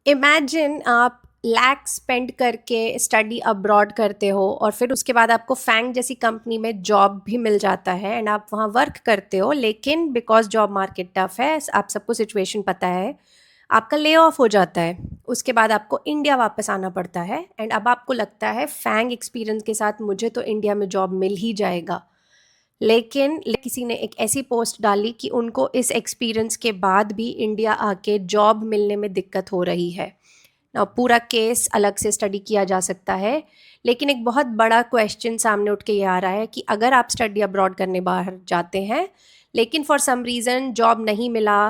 Imagine आप lack spend करके study abroad करते हो और फिर उसके बाद आपको फैंग जैसी कंपनी में जॉब भी मिल जाता है एंड आप वहाँ वर्क करते हो, लेकिन बिकॉज जॉब मार्केट टफ है, आप सबको सिचुएशन पता है, आपका ले ऑफ हो जाता है। उसके बाद आपको इंडिया वापस आना पड़ता है एंड अब आपको लगता है फैंग एक्सपीरियंस के साथ मुझे तो इंडिया में जॉब मिल ही जाएगा। लेकिन किसी ने एक ऐसी पोस्ट डाली कि उनको इस एक्सपीरियंस के बाद भी इंडिया आके जॉब मिलने में दिक्कत हो रही है। ना पूरा केस अलग से स्टडी किया जा सकता है, लेकिन एक बहुत बड़ा क्वेश्चन सामने उठ के ये आ रहा है कि अगर आप स्टडी अब्रॉड करने बाहर जाते हैं लेकिन फॉर सम रीज़न जॉब नहीं मिला,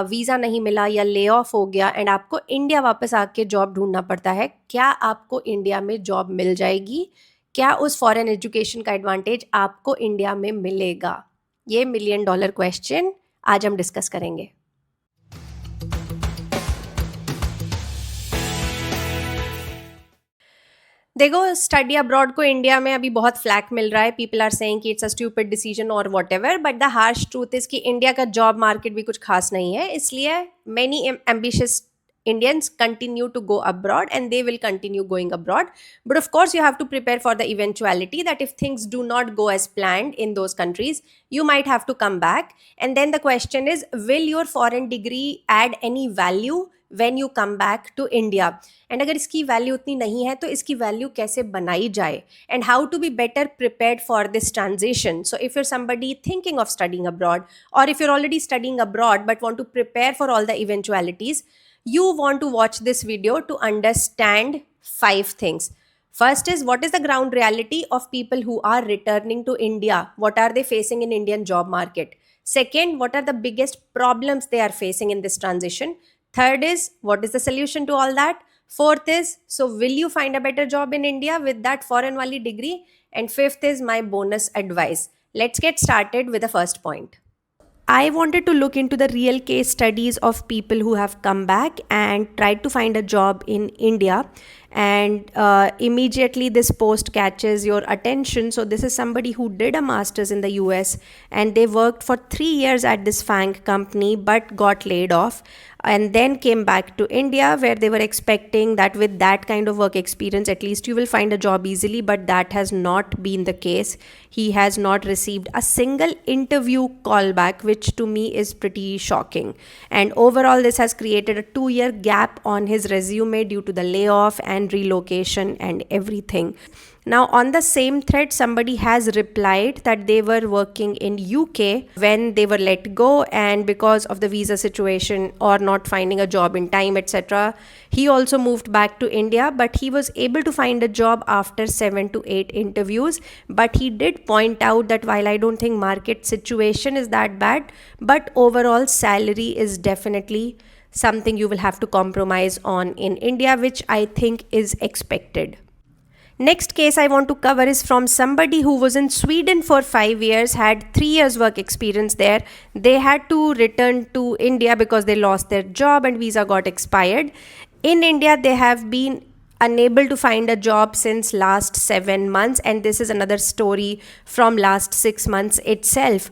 वीज़ा नहीं मिला या ले ऑफ हो गया एंड आपको इंडिया वापस आके जॉब ढूंढना पड़ता है, क्या आपको इंडिया में जॉब मिल जाएगी? क्या उस फॉरेन एजुकेशन का एडवांटेज आपको इंडिया में मिलेगा? ये मिलियन डॉलर क्वेश्चन आज हम डिस्कस करेंगे। देखो, स्टडी अब्रॉड को इंडिया में अभी बहुत फ्लैक मिल रहा है। पीपल आर सेइंग कि इट्स अ स्टूपिड डिसीजन और what ever, but the harsh truth is कि इंडिया का जॉब मार्केट भी कुछ खास नहीं है। इसलिए many ambitious Indians continue to go abroad and they will continue going abroad. But of course, you have to prepare for the eventuality that if things do not go as planned in those countries, you might have to come back. And then the question is, will your foreign degree add any value when you come back to India? And अगर इसकी value उतनी नहीं है तो इसकी value कैसे बनाई जाए, and how to be better prepared for this transition. So if you're somebody thinking of studying abroad, or if you're already studying abroad but want to prepare for all the eventualities, you want to watch this video to understand 5 things. First is, what is the ground reality of people who are returning to India? What are they facing in Indian job market? Second, what are the biggest problems they are facing in this transition? Third is, what is the solution to all that? Fourth is, so will you find a better job in India with that foreign wali degree? And fifth is my bonus advice. Let's get started with the first point. I wanted to look into the real case studies of people who have come back and tried to find a job in India. And immediately this post catches your attention. So this is somebody who did a master's in the US and they worked for 3 years at this FANG company but got laid off, and then came back to India, where they were expecting that with that kind of work experience at least you will find a job easily, but that has not been the case. He has not received a single interview callback, which to me is pretty shocking. And overall this has created a 2-year gap on his resume due to the layoff and relocation and everything. Now on the same thread, somebody has replied that they were working in UK when they were let go, and because of the visa situation or not finding a job in time, etc., he also moved back to India, but he was able to find a job after 7 to 8 interviews. But he did point out that while I don't think market situation is that bad, but overall salary is definitely something you will have to compromise on in India, which I think is expected. Next case I want to cover is from somebody who was in Sweden for 5 years, had 3 years work experience there. They had to return to India because they lost their job and visa got expired. In India, they have been unable to find a job since last 7 months, and this is another story from last 6 months itself.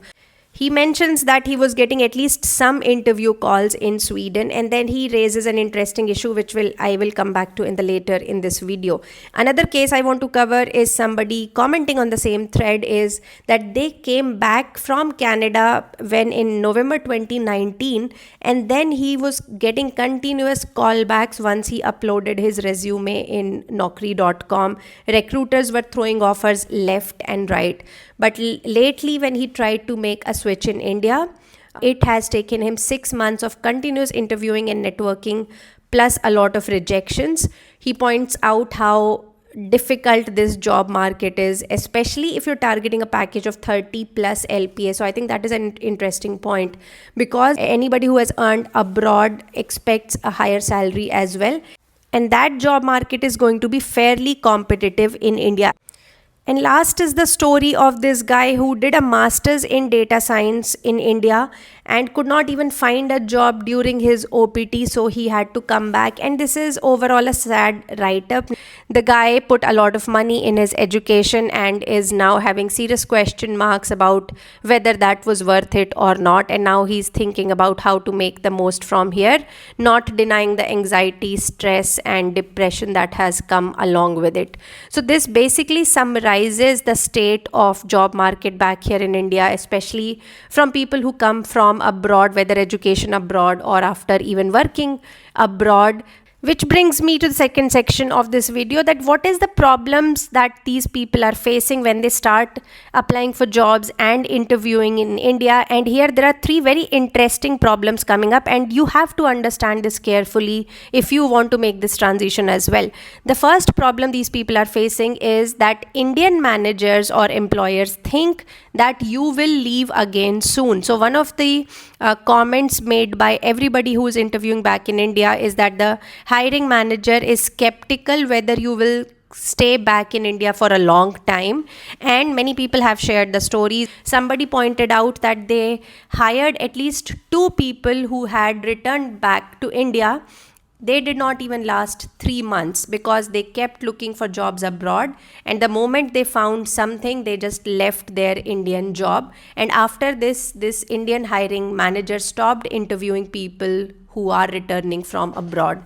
He mentions that he was getting at least some interview calls in Sweden, and then he raises an interesting issue which I will come back to in the later in this video. Another case I want to cover is somebody commenting on the same thread is that they came back from Canada when in November 2019, and then he was getting continuous callbacks once he uploaded his resume in Naukri.com. Recruiters were throwing offers left and right. But lately, when he tried to make a switch in India, it has taken him 6 months of continuous interviewing and networking, plus a lot of rejections. He points out how difficult this job market is, especially if you're targeting a package of 30 plus LPA. So I think that is an interesting point, because anybody who has earned abroad expects a higher salary as well. And that job market is going to be fairly competitive in India. And last is the story of this guy who did a master's in data science in India and could not even find a job during his OPT, so he had to come back. And this is overall a sad write up. The guy put a lot of money in his education and is now having serious question marks about whether that was worth it or not. And now he's thinking about how to make the most from here, not denying the anxiety, stress, and depression that has come along with it. So this basically summarizes the state of job market back here in India, especially from people who come from abroad, whether education abroad or after even working abroad. Which brings me to the second section of this video, that what is the problems that these people are facing when they start applying for jobs and interviewing in India. And here there are three very interesting problems coming up, and you have to understand this carefully if you want to make this transition as well. The first problem these people are facing is that Indian managers or employers think that you will leave again soon. So one of the comments made by everybody who is interviewing back in India is that the hiring manager is skeptical whether you will stay back in India for a long time. And many people have shared the stories. Somebody pointed out that they hired at least 2 people who had returned back to India. They did not even last 3 months because they kept looking for jobs abroad, and the moment they found something, they just left their Indian job. And after this Indian hiring manager stopped interviewing people who are returning from abroad.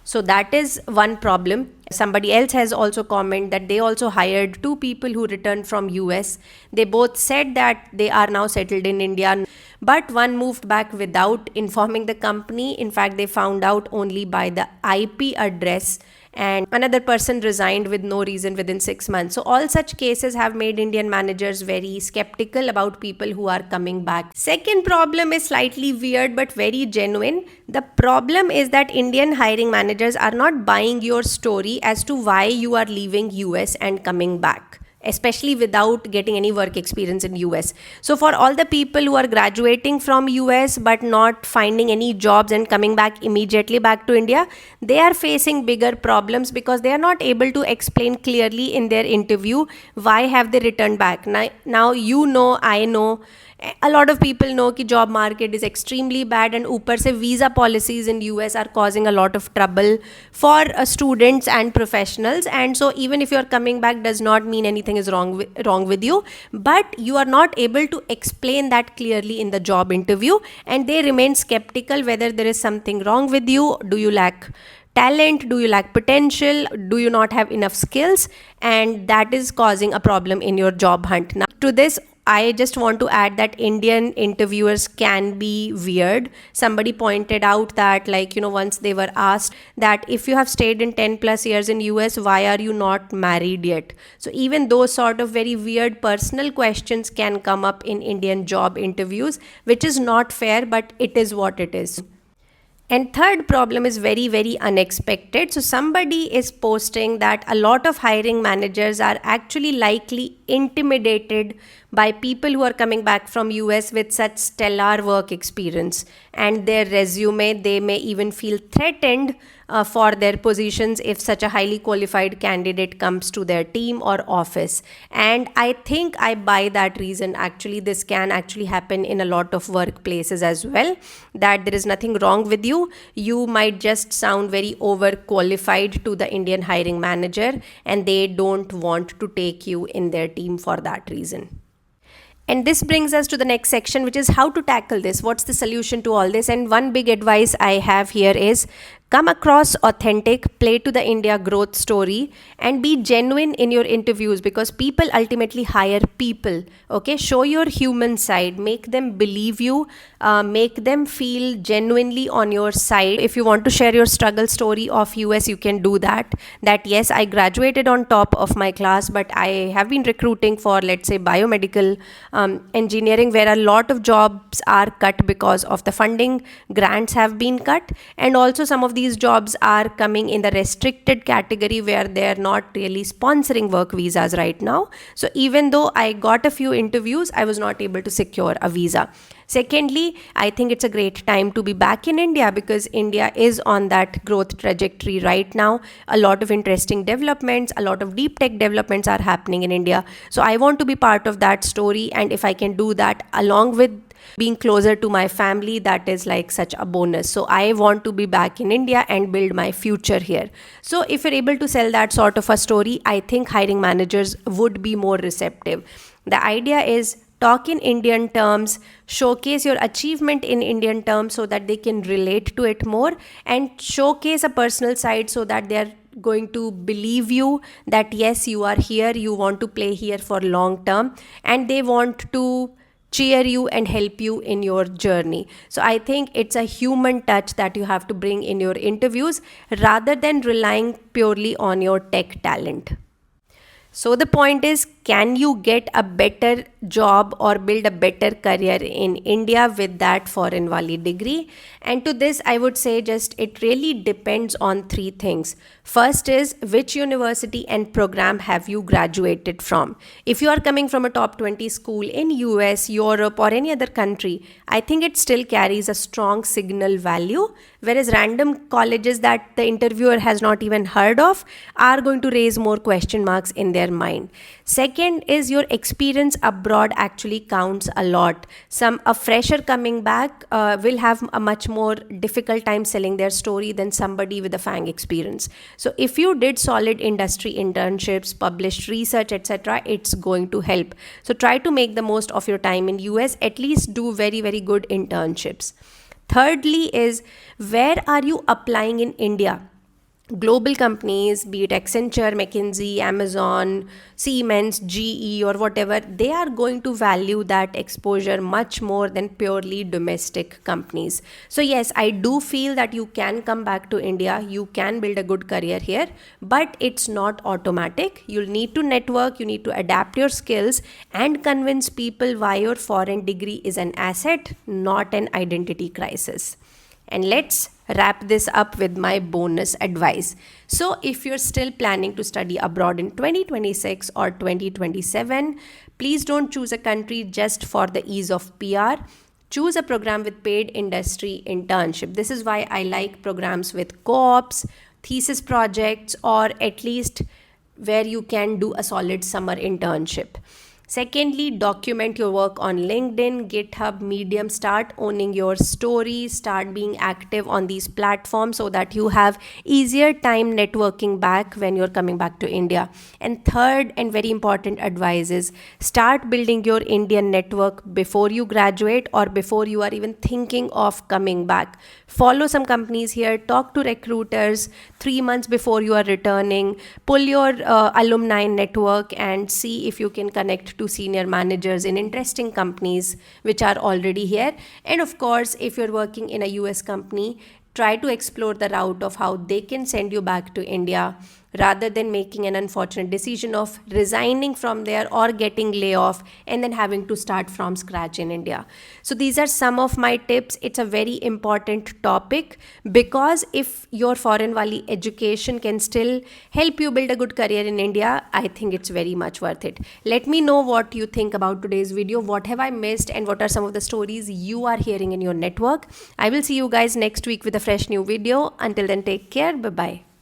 So that is one problem. Somebody else has also commented that they also hired 2 people who returned from US. They both said that they are now settled in India, but one moved back without informing the company. In fact, they found out only by the IP address, and another person resigned with no reason within 6 months. So all such cases have made Indian managers very skeptical about people who are coming back. Second problem is slightly weird but very genuine. The problem is that Indian hiring managers are not buying your story as to why you are leaving US and coming back, especially without getting any work experience in US. So for all the people who are graduating from US but not finding any jobs and coming back immediately back to India, they are facing bigger problems because they are not able to explain clearly in their interview why have they returned back. Now you know, I know, a lot of people know कि job market is extremely bad, and ऊपर से visa policies in US are causing a lot of trouble for students and professionals. And so even if you are coming back does not mean anything is wrong with you, but you are not able to explain that clearly in the job interview, and they remain skeptical whether there is something wrong with you. Do you lack talent? Do you lack potential? Do you not have enough skills? And that is causing a problem in your job hunt. Now to this, I just want to add that Indian interviewers can be weird. Somebody pointed out that, like, once they were asked that if you have stayed in 10 plus years in US, why are you not married yet? So even those sort of very weird personal questions can come up in Indian job interviews, which is not fair, but it is what it is. And third problem is very, very unexpected. So somebody is posting that a lot of hiring managers are actually likely intimidated by people who are coming back from US with such stellar work experience, and their resume, they may even feel threatened for their positions if such a highly qualified candidate comes to their team or office. And I think I buy that reason. Actually, this can actually happen in a lot of workplaces as well, that there is nothing wrong with you. You might just sound very overqualified to the Indian hiring manager, and they don't want to take you in their team for that reason. And this brings us to the next section, which is how to tackle this. What's the solution to all this? And one big advice I have here is come across authentic, play to the India growth story, and be genuine in your interviews, because people ultimately hire people. Okay, show your human side, make them believe you, make them feel genuinely on your side. If you want to share your struggle story of US, you can do that. That yes, I graduated on top of my class, but I have been recruiting for, let's say, biomedical engineering, where a lot of jobs are cut because of the funding. Grants have been cut, and also some of these jobs are coming in the restricted category where they are not really sponsoring work visas right now. So even though I got a few interviews, I was not able to secure a visa. Secondly, I think it's a great time to be back in India, because India is on that growth trajectory right now. A lot of interesting developments, a lot of deep tech developments are happening in India. So I want to be part of that story, and if I can do that along with being closer to my family, that is like such a bonus. So I want to be back in India and build my future here. So if you're able to sell that sort of a story, I think hiring managers would be more receptive. The idea is talk in Indian terms, showcase your achievement in Indian terms so that they can relate to it more, and showcase a personal side so that they are going to believe you that yes, you are here, you want to play here for long term, and they want to cheer you and help you in your journey. So I think it's a human touch that you have to bring in your interviews rather than relying purely on your tech talent. So the point is, can you get a better job or build a better career in India with that foreign wali degree? And to this, I would say just it really depends on three things. First is, which university and program have you graduated from? If you are coming from a top 20 school in US, Europe, or any other country, I think it still carries a strong signal value, whereas random colleges that the interviewer has not even heard of are going to raise more question marks in their mind. Second is, your experience abroad actually counts a lot. A fresher coming back will have a much more difficult time selling their story than somebody with a FANG experience. So if you did solid industry internships, published research, etc., it's going to help. So try to make the most of your time in US, at least do very, very good internships. Thirdly is, where are you applying in India? Global companies, be it Accenture, McKinsey, Amazon, Siemens, GE, or whatever, they are going to value that exposure much more than purely domestic companies. So yes, I do feel that you can come back to India, you can build a good career here, but it's not automatic. You'll need to network, you need to adapt your skills and convince people why your foreign degree is an asset, not an identity crisis. And let's wrap this up with my bonus advice. So if you're still planning to study abroad in 2026 or 2027, please don't choose a country just for the ease of PR. Choose a program with paid industry internship. This is why I like programs with co-ops, thesis projects, or at least where you can do a solid summer internship. Secondly, document your work on LinkedIn, GitHub, Medium. Start owning your story, start being active on these platforms so that you have easier time networking back when you're coming back to India. And third and very important advice is, start building your Indian network before you graduate or before you are even thinking of coming back. Follow some companies here, talk to recruiters 3 months before you are returning, pull your alumni network and see if you can connect to senior managers in interesting companies which are already here. And of course, if you're working in a US company, try to explore the route of how they can send you back to India rather than making an unfortunate decision of resigning from there or getting layoff and then having to start from scratch in India. So these are some of my tips. It's a very important topic because if your foreign wali education can still help you build a good career in India, I think it's very much worth it. Let me know what you think about today's video. What have I missed and what are some of the stories you are hearing in your network? I will see you guys next week with a fresh new video. Until then, take care. Bye-bye.